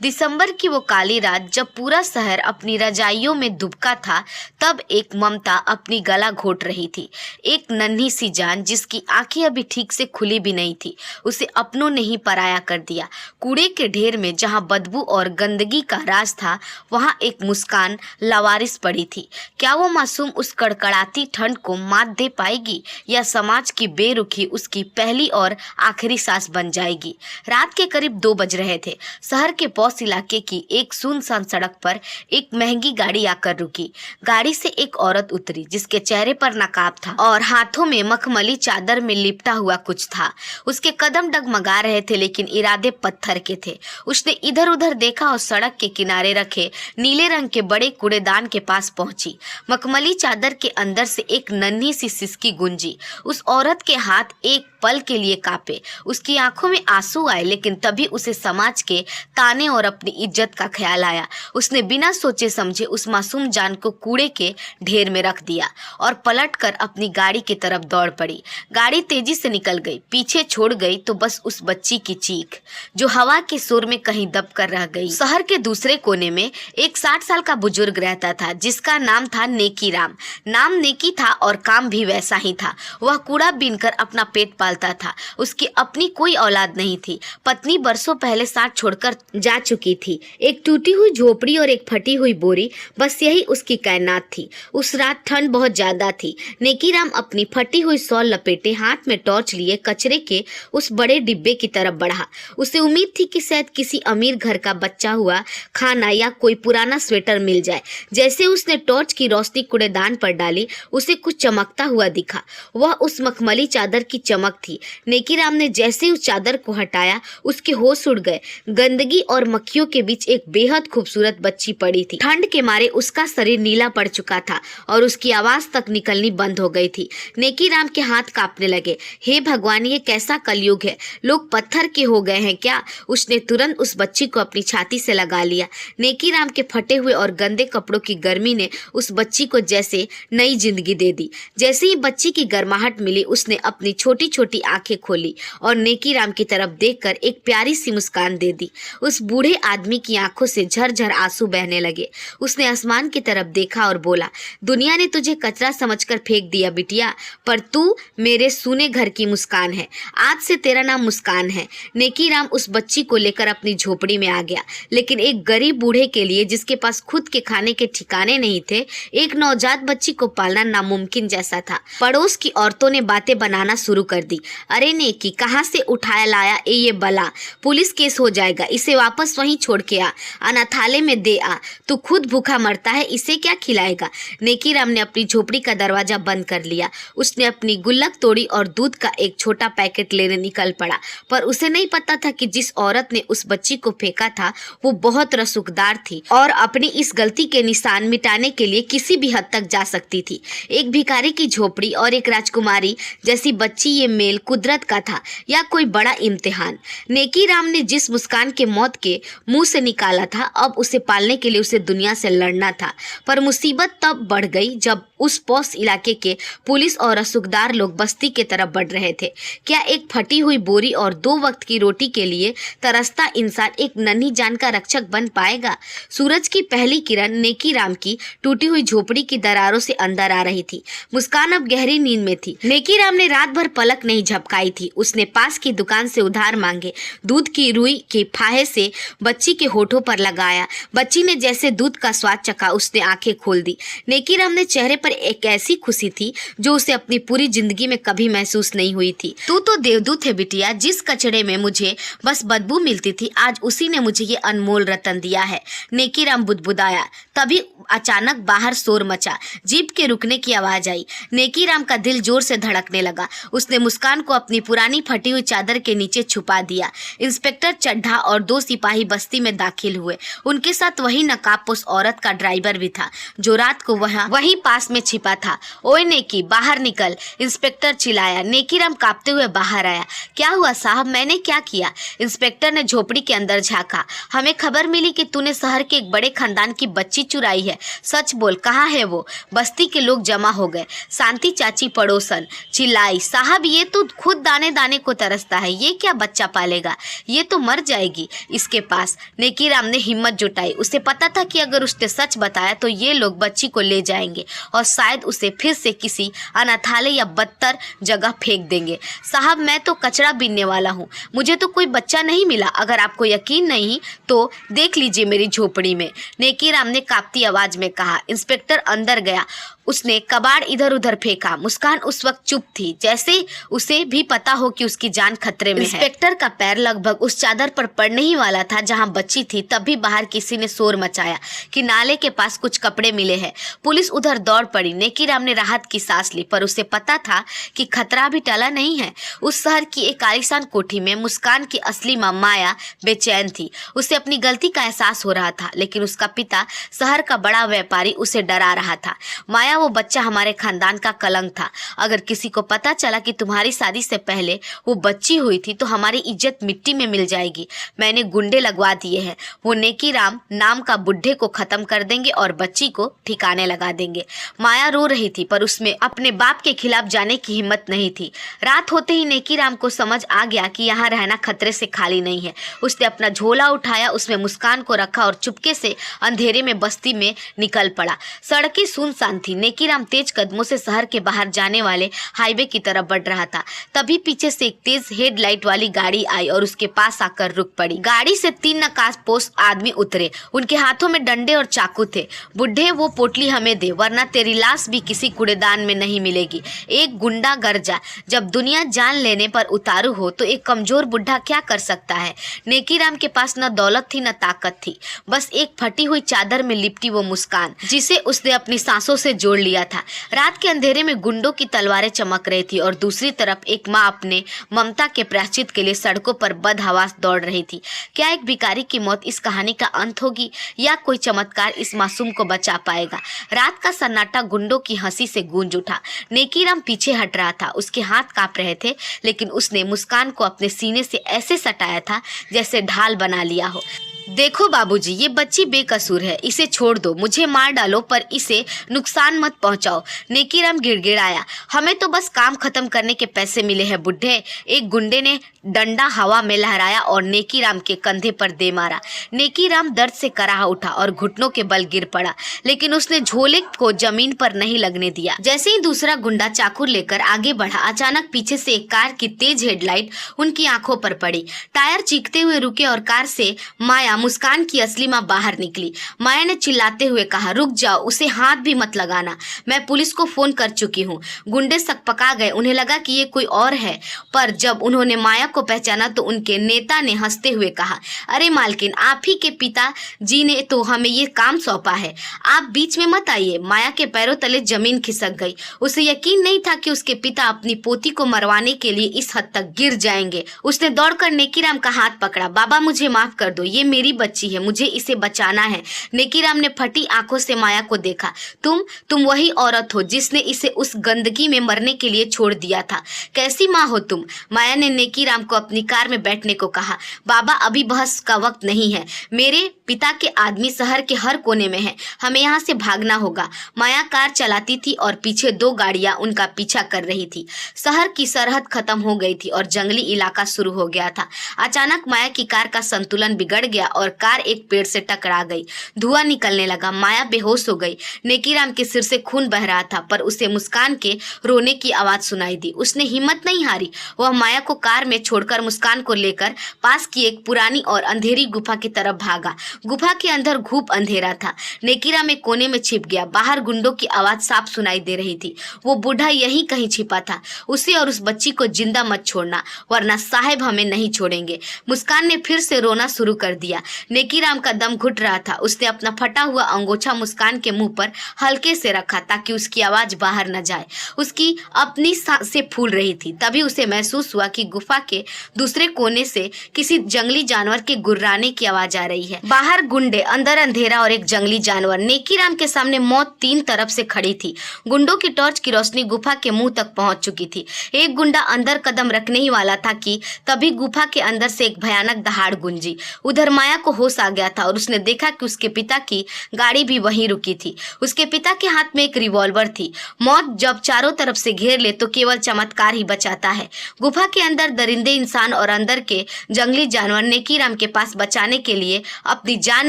दिसंबर की वो काली रात जब पूरा शहर अपनी रजाइयों में दुबका था, तब एक ममता अपनी गला घोट रही थी। एक नन्ही सी जान जिसकी आंखें अभी ठीक से खुली भी नहीं थी, उसे अपनों ने ही पराया कर दिया। कूड़े के ढेर में जहां बदबू और गंदगी का राज था, वहां एक मुस्कान लावारिस पड़ी थी। क्या वो मासूम उस कड़कड़ाती ठंड को मात दे पाएगी, या समाज की बेरुखी उसकी पहली और आखिरी सांस बन जाएगी? रात के करीब 2 बज रहे थे। शहर के पॉश इलाके की एक सुनसान सड़क पर एक महंगी गाड़ी आकर रुकी। गाड़ी से एक औरत उतरी जिसके चेहरे पर नकाब था और हाथों में मखमली चादर में लिपटा हुआ कुछ था। उसके कदम डगमगा रहे थे, लेकिन इरादे पत्थर के थे। उसने इधर उधर देखा और सड़क के किनारे रखे नीले रंग के बड़े कूड़ेदान के पास पहुंची। मखमली चादर के अंदर से एक नन्ही सी सिसकी गूंजी। उस औरत के हाथ एक पल के लिए कांपे। उसकी आंखों में आंसू आए, लेकिन तभी उसे समाज के ताने और अपनी इज्जत का ख्याल आया। उसने बिना सोचे समझे उस मासूम जान को कूड़े के ढेर में रख दिया और पलटकर अपनी गाड़ी की तरफ दौड़ पड़ी। गाड़ी तेजी से निकल गई। पीछे छोड़ गई तो बस उस बच्ची की चीख, जो हवा के शोर में कहीं दब कर रह गई। शहर के दूसरे कोने में एक 60 साल का बुजुर्ग रहता था, जिसका नाम था नेकी राम। नाम नेकी था और काम भी वैसा ही था। वह कूड़ा बीनकर अपना पेट पालता था। उसकी अपनी कोई औलाद नहीं थी। पत्नी बरसों पहले साथ छोड़कर जा चुकी थी। एक टूटी हुई झोपड़ी और एक फटी हुई बोरी, बस यही उसकी कायनात थी। उस रात ठंड बहुत ज्यादा थी। नेकीराम अपनी फटी हुई शॉल लपेटे, हाथ में टॉर्च लिए कचरे के उस बड़े डिब्बे की तरफ बढ़ा। उसे उम्मीद थी कि शायद किसी अमीर घर का बचा हुआ खाना या कोई पुराना स्वेटर मिल जाए। जैसे उसने टॉर्च की रोशनी कूड़ेदान पर डाली, उसे कुछ चमकता हुआ दिखा। वह उस मखमली चादर की चमक थी। नेकीराम ने जैसे ही उस चादर को हटाया, उसके होश उड़ गए। गंदगी और मक्खियों के बीच एक बेहद खूबसूरत बच्ची पड़ी थी। ठंड के मारे उसका शरीर नीला पड़ चुका था और उसकी आवाज तक निकलनी बंद हो गई थी। नेकीराम के हाथ कांपने लगे। हे भगवान, ये कैसा कलयुग है? लोग पत्थर के हो गए हैं क्या? उसने तुरंत उस बच्ची को अपनी छाती से लगा लिया। नेकीराम के फटे हुए और गंदे कपड़ों की गर्मी ने उस बच्ची को जैसे नई जिंदगी दे दी। जैसे ही बच्ची की गर्माहट मिली, उसने अपनी छोटी छोटी आंखें खोली और नेकीराम की तरफ देखकर एक प्यारी सी मुस्कान दे दी। उस बूढ़े आदमी की आंखों से झरझर आंसू बहने लगे। उसने आसमान की तरफ देखा और बोला, दुनिया ने तुझे कचरा समझकर फेंक दिया बिटिया, पर तू मेरे सूने घर की मुस्कान है। आज से तेरा नाम मुस्कान है। नेकीराम उस बच्ची को लेकर अपनी झोपड़ी में आ गया, लेकिन एक गरीब बूढ़े के लिए, जिसके पास खुद के खाने के ठिकाने नहीं थे, एक नवजात बच्ची को पालना नामुमकिन जैसा था। पड़ोस की औरतों ने बातें बनाना शुरू कर दी। अरे नेकी, कहाँ से उठाया लाया ये बला? पुलिस केस हो जाएगा। इसे वापस वहीं छोड़ के आ, अनाथालय में दे आ। तू खुद भूखा मरता है, इसे क्या खिलाएगा? नेकीराम ने अपनी झोपड़ी का दरवाजा बंद कर लिया। उसने अपनी गुल्लक तोड़ी और दूध का एक छोटा पैकेट लेने निकल पड़ा, पर उसे नहीं पता था कि जिस औरत ने उस बच्ची को फेंका था, वो बहुत रसूखदार थी और अपनी इस गलती के निशान मिटाने के लिए किसी भी हद तक जा सकती थी। एक भिखारी की झोपड़ी और एक राजकुमारी जैसी बच्ची, ये मेल कुदरत का था या कोई बड़ा इम्तिहान? नेकीराम ने जिस मुस्कान के मौत के मुंह से निकाला था, अब उसे पालने के लिए उसे दुनिया से लड़ना था। पर मुसीबत तब बढ़ गई जब उस पॉश इलाके के पुलिस और रसूखदार लोग बस्ती के तरफ बढ़ रहे थे। क्या एक फटी हुई बोरी और 2 वक्त की रोटी के लिए तरसता इंसान एक नन्ही जान का रक्षक बन पाएगा? सूरज की पहली किरण नेकीराम की टूटी हुई झोपड़ी की दरारों से अंदर आ रही थी। मुस्कान अब गहरी नींद में थी। नेकीराम ने रात भर पलक नहीं झपकाई थी। उसने पास की दुकान से उधार मांगे, दूध की रुई के फाहे से बच्ची के होठों पर लगाया। बच्ची ने जैसे दूध का स्वाद चखा, उसने आंखें खोल दी। नेकीराम ने चेहरे पर एक ऐसी खुशी थी जो उसे अपनी पूरी जिंदगी में कभी महसूस नहीं हुई थी। तू तो देवदूत है बिटिया। जिस कचड़े में मुझे बस बदबू मिलती थी, आज उसी ने मुझे ये अनमोल रतन दिया है। नेकीराम बुदबुदाया। तभी अचानक बाहर शोर मचा। जीप के रुकने की आवाज आई। नेकीराम का दिल जोर से धड़कने लगा। उसने मुस्कान को अपनी पुरानी फटी हुई चादर के नीचे छुपा दिया। इंस्पेक्टर चड्ढा और 2 सिपाही बस्ती में दाखिल हुए। उनके साथ वही नकाबपोश औरत का ड्राइवर भी था, जो रात को वहीं पास में छिपा था। ओए नेकी, बाहर निकल, इंस्पेक्टर चिल्लाया। नेकीराम कांपते हुए बाहर आया। क्या हुआ साहब, मैंने क्या किया? इंस्पेक्टर ने झोपड़ी के अंदर झांका। हमें खबर मिली कि तूने शहर के एक बड़े खानदान की बच्ची चुराई है। सच बोल, कहाँ है वो? बस्ती के लोग जमा हो गए। शांति चाची पड़ोसन चिल्लाई, साहब ये तो खुद दाने दाने को तरसता है, ये क्या बच्चा पालेगा? ये तो मर जाएगी। इसके पास। नेकीराम ने हिम्मत जुटाई। उसे पता था कि अगर उसने सच बताया तो ये लोग बच्ची को ले जाएंगे और शायद उसे फिर से किसी अनाथालय या बदतर जगह फेंक देंगे। साहब, मैं तो कचरा बीनने वाला हूँ, मुझे तो कोई बच्चा नहीं मिला। अगर आपको यकीन नहीं तो देख लीजिए मेरी झोपड़ी में, नेकीराम ने कांपती आवाज में कहा। इंस्पेक्टर अंदर गया। उसने कबाड़ इधर उधर फेंका। मुस्कान उस वक्त चुप थी, जैसे उसे भी पता हो कि उसकी जान खतरे में है। इंस्पेक्टर का पैर लगभग उस चादर पर पड़ने ही वाला था जहां बच्ची थी, तभी बाहर किसी ने शोर मचाया कि नाले के पास कुछ कपड़े मिले हैं। पुलिस उधर दौड़ पड़ी। नेकीराम ने राहत की सांस ली, पर उसे पता था कि खतरा भी टला नहीं है। उस शहर की एक आलीशान कोठी में मुस्कान की असली मां माया बेचैन थी। उसे अपनी गलती का एहसास हो रहा था, लेकिन उसका पिता शहर का बड़ा व्यापारी उसे डरा रहा था। माया, वो बच्चा हमारे खानदान का कलंक था। अगर किसी को पता चला कि तुम्हारी शादी से पहले वो बच्ची हुई थी तो हमारी इज्जत मिट्टी में मिल जाएगी। मैंने गुंडे लगवा दिए हैं, वो नेकीराम नाम का बुढ़े को खत्म कर देंगे और बच्ची को ठिकाने लगा देंगे। माया रो रही थी, पर उसमें अपने बाप के खिलाफ जाने की हिम्मत नहीं थी। रात होते ही नेकीराम को समझ आ गया कि यहाँ रहना खतरे से खाली नहीं है। उसने अपना झोला उठाया, उसमें मुस्कान को रखा और चुपके से अंधेरे में बस्ती में निकल पड़ा। सड़कें सुनसान थी। नेकीराम तेज कदमों से शहर के बाहर जाने वाले हाईवे की तरफ बढ़ रहा था। तभी पीछे से एक तेज हेडलाइट वाली गाड़ी आई और उसके पास आकर रुक पड़ी। गाड़ी से 3 नकाबपोश आदमी उतरे। उनके हाथों में डंडे और चाकू थे। बुढ़े, वो पोटली हमें दे, वरना तेरी लाश भी किसी कूड़ेदान में नहीं मिलेगी। एक गुंडा गरजा। जब दुनिया जान लेने पर उतारू हो तो एक कमजोर बुढ़ा क्या कर सकता है। नेकीराम के पास न दौलत थी न ताकत थी, बस एक फटी हुई चादर में लिपटी वो मुस्कान जिसे उसने अपनी सांसों से जोड़ लिया था। रात के अंधेरे में गुंडों की तलवारें चमक रही थी और दूसरी तरफ एक माँ अपने ममता के प्रायश्चित के लिए सड़कों पर बदहवास दौड़ रही थी। क्या एक भिखारी की मौत इस कहानी का अंत होगी या कोई चमत्कार इस मासूम को बचा पाएगा। रात का सन्नाटा गुंडों की हंसी से गूंज उठा। नेकीराम पीछे हट रहा था, उसके हाथ कांप रहे थे, लेकिन उसने मुस्कान को अपने सीने से ऐसे सटाया था जैसे ढाल बना लिया हो। देखो बाबूजी, ये बच्ची बेकसूर है, इसे छोड़ दो, मुझे मार डालो पर इसे नुकसान मत पहुंचाओ। नेकीराम गिड़गिड़ाया। हमें तो बस काम खत्म करने के पैसे मिले हैं बुढ़े। एक गुंडे ने डंडा हवा में लहराया और नेकीराम के कंधे पर दे मारा। नेकीराम दर्द से कराह उठा और घुटनों के बल गिर पड़ा, लेकिन उसने झोले को जमीन पर नहीं लगने दिया। जैसे ही दूसरा गुंडा चाकू लेकर आगे बढ़ा, अचानक पीछे से एक कार की तेज हेडलाइट उनकी आंखों पर पड़ी। टायर चीखते हुए रुके और कार से माया, मुस्कान की असली मां, बाहर निकली। माया ने चिल्लाते हुए कहा, रुक जाओ, उसे हाथ भी मत लगाना, मैं पुलिस को फोन कर चुकी हूँ। गुंडे सकपका गए, उन्हें लगा कि ये कोई और है, पर जब उन्होंने माया को पहचाना तो उनके नेता ने हंसते हुए कहा, अरे मालकिन, आप ही के पिता जी ने तो हमें ये काम सौंपा है, आप बीच में मत आइए। माया के पैरों तले जमीन खिसक गई। उसे यकीन नहीं था कि उसके पिता अपनी पोती को मरवाने के लिए इस हद तक गिर जाएंगे। उसने दौड़कर नेकीराम का हाथ पकड़ा। बाबा, मुझे माफ कर दो, ये मेरी बच्ची है, मुझे इसे बचाना है। नेकीराम ने फटी आंखों से माया को देखा। तुम वही औरत हो जिसने इसे उस गंदगी में मरने के लिए छोड़ दिया था। कैसी माँ हो तुम? माया ने नेकीराम को अपनी कार में बैठने को कहा। बाबा, अभी बहस का वक्त नहीं है, मेरे पिता के आदमी शहर के हर कोने में हैं, हमें यहाँ से भागना होगा। माया कार चलाती थी और पीछे 2 गाड़ियां उनका पीछा कर रही थी। शहर की सरहद खत्म हो गई थी और जंगली इलाका शुरू हो गया था। अचानक माया की कार का संतुलन बिगड़ गया और कार एक पेड़ से टकरा गई। धुआं निकलने लगा। माया बेहोश हो गई। नेकीराम के सिर से खून बह रहा था, पर उसे मुस्कान के रोने की आवाज सुनाई दी। उसने हिम्मत नहीं हारी। वह माया को कार में छोड़कर मुस्कान को लेकर पास की एक पुरानी और अंधेरी गुफा की तरफ भागा। गुफा के अंदर घूप अंधेरा था। नेकीराम एक कोने में छिप गया। बाहर गुंडों की आवाज साफ सुनाई दे रही थी। वो बूढ़ा यहीं कहीं छिपा था। उसे और उस बच्ची को जिंदा मत छोड़ना, वरना साहेब हमें नहीं छोड़ेंगे। मुस्कान ने फिर से रोना शुरू कर दिया। नेकीराम का दम घुट रहा था। उसने अपना फटा हुआ अंगोछा मुस्कान के मुंह पर हल्के से रखा ताकि उसकी आवाज बाहर न जाए। उसकी अपनी सांसें फूल रही थी। तभी उसे महसूस हुआ कि गुफा के दूसरे कोने से किसी जंगली जानवर के गुर्राने की आवाज आ रही है। बाहर गुंडे, अंदर अंधेरा और एक जंगली जानवर। नेकीराम के सामने मौत 3 तरफ से खड़ी थी। गुंडों की टॉर्च की रोशनी गुफा के मुंह तक पहुंच चुकी थी। एक गुंडा अंदर कदम रखने ही वाला था कि तभी गुफा के अंदर से एक भयानक दहाड़ गूंजी। उधर माया को होश आ गया था और उसने देखा कि उसके पिता की गाड़ी भी वहीं रुकी थी। उसके पिता के हाथ में एक रिवॉल्वर थी। मौत जब चारों तरफ से घेर ले तो केवल चमत्कार ही बचाता है। गुफा के अंदर दरिंदे, इंसान और अंदर के जंगली जानवर नेकीराम के पास बचाने के लिए अपनी जान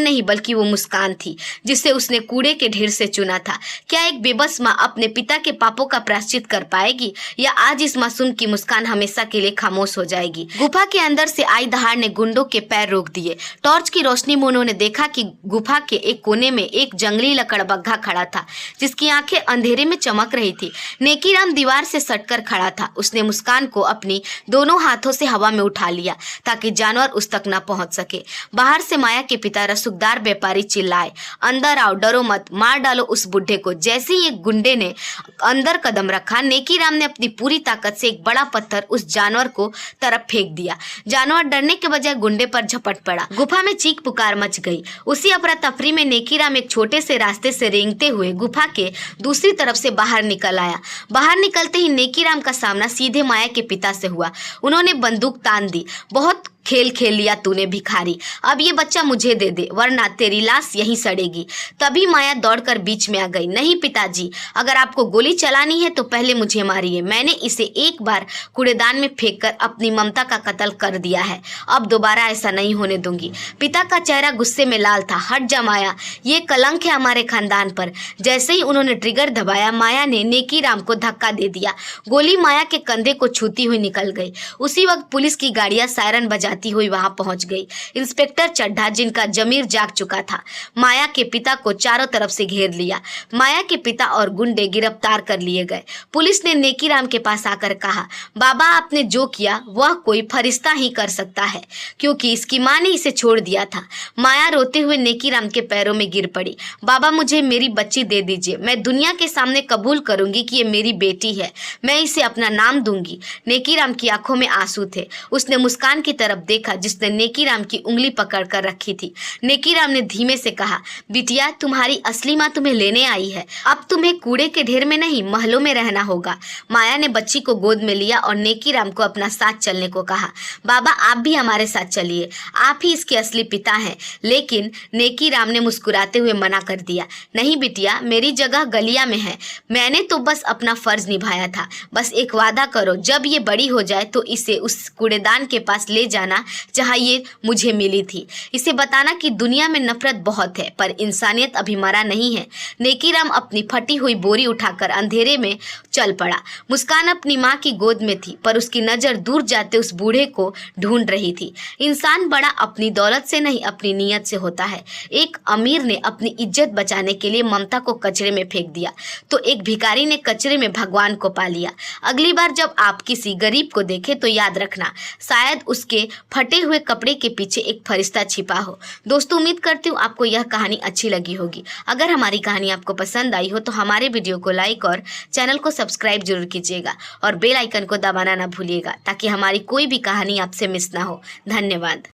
नहीं बल्कि वो मुस्कान थी जिसे उसने कूड़े के ढेर से चुना था। क्या एक बेबस माँ अपने पिता के पापों का प्रायश्चित कर पाएगी या आज इस मासूम की मुस्कान हमेशा के लिए खामोश हो जाएगी? गुफा के अंदर से आई दहाड़ ने गुंडों के पैर रोक दिए। टॉर्च की रोशनी में उन्होंने देखा कि गुफा के एक कोने में एक जंगली लकड़बग्घा खड़ा था जिसकी आंखें अंधेरे में चमक रही थी। नेकीराम दीवार से सटकर खड़ा था। उसने मुस्कान को अपनी दोनों हाथों से हवा में उठा लिया ताकि जानवर उस तक न पहुंच सके। बाहर से माया के पिता रसूखदार व्यापारी चिल्लाए, अंदर आओ, डरो मत, मार डालो उस बुढ़े को। जैसे ही एक गुंडे ने अंदर कदम रखा, नेकीराम ने अपनी पूरी ताकत से एक बड़ा पत्थर उस जानवर को तरफ फेंक दिया। जानवर डरने के बजाय गुंडे पर झपट पड़ा। गुफा में चीख पुकार मच गई। उसी अफरा तफरी में नेकीराम एक छोटे से रास्ते से रेंगते हुए गुफा के दूसरी तरफ से बाहर निकल आया। बाहर निकलते ही नेकीराम का सामना सीधे माया के पिता से हुआ। उन्होंने बंदूक तान दी। बहुत खेल खेल लिया तूने भिखारी, अब ये बच्चा मुझे दे दे वरना तेरी लाश यहीं सड़ेगी। तभी माया दौड़कर बीच में आ गई। नहीं पिताजी, अगर आपको गोली चलानी है तो पहले मुझे मारिए। मैंने इसे एक बार कूड़ेदान में फेंककर अपनी ममता का कत्ल कर दिया है, अब दोबारा ऐसा नहीं होने दूंगी। पिता का चेहरा गुस्से में लाल था। हट जा माया, ये कलंक है हमारे खानदान पर। जैसे ही उन्होंने ट्रिगर दबाया, माया ने नेकीराम को धक्का दे दिया। गोली माया के कंधे को छूती हुई निकल गई। उसी वक्त पुलिस की गाड़ियां सायरन बजाती हुई वहां पहुंच गई। इंस्पेक्टर चड्ढा, जिनका जमीर जाग चुका था, माया के पिता को चारों तरफ से घेर लिया। माया के पिता और गुंडे गिरफ्तार कर लिए गए। पुलिस ने नेकीराम के पास आकर कहा, बाबा आपने जो किया वह कोई फरिश्ता ही कर सकता है क्योंकि इसकी माँ ने इसे छोड़ दिया था। माया रोते हुए नेकीराम के पैरों में गिर पड़ी। बाबा मुझे मेरी बच्ची दे दीजिए, मैं दुनिया के सामने कबूल करूंगी कि ये मेरी बेटी है, मैं इसे अपना नाम दूंगी। नेकीराम की आंखों में आंसू थे। उसने मुस्कान की तरफ देखा जिसने नेकीराम की उंगली पकड़ कर रखी थी। नेकीराम ने धीमे से कहा, बिटिया तुम्हारी असली माँ तुम्हें लेने आई है, अब तुम्हें कूड़े के ढेर में नहीं महलों में रहना होगा। माया ने बच्ची को गोद में लिया और नेकीराम को अपना साथ चलने को कहा। बाबा आप भी हमारे साथ चलिए, आप ही इसके असली पिता हैं। लेकिन नेकीराम ने मुस्कुराते हुए मना कर दिया, नहीं बिटिया, मेरी जगह गलिया में है, मैंने तो बस अपना फर्ज निभाया था। बस एक वादा करो, जब ये बड़ी हो जाए तो इसे उस कूड़ेदान के पास ले जाना जहां ये मुझे मिली थी। इसे बताना कि दुनिया में नफरत बहुत है पर इंसानियत अभी मरा नहीं है। नेकीराम अपनी फटी हुई बोरी उठाकर अंधेरे में चल पड़ा। मुस्कान अपनी माँ की गोद में थी पर उसकी नजर दूर जाते उस बूढ़े को ढूंढ रही थी। इंसान बड़ा अपनी दौलत से नहीं अपनी नीयत से होता है। एक अमीर ने अपनी इज्जत बचाने के लिए ममता को कचरे में फेंक दिया तो एक भिखारी ने कचरे में भगवान को पा लिया। अगली बार जब आप किसी गरीब को देखें तो याद रखना, शायद उसके फटे हुए कपड़े के पीछे एक फरिश्ता छिपा हो। दोस्तों उम्मीद करती हूँ आपको यह कहानी अच्छी लगी होगी। अगर हमारी कहानी आपको पसंद आई हो तो हमारे वीडियो को लाइक और चैनल को सब्सक्राइब जरूर कीजिएगा और बेल आइकन को दबाना ना भूलिएगा ताकि हमारी कोई भी कहानी आपसे मिस ना हो। धन्यवाद।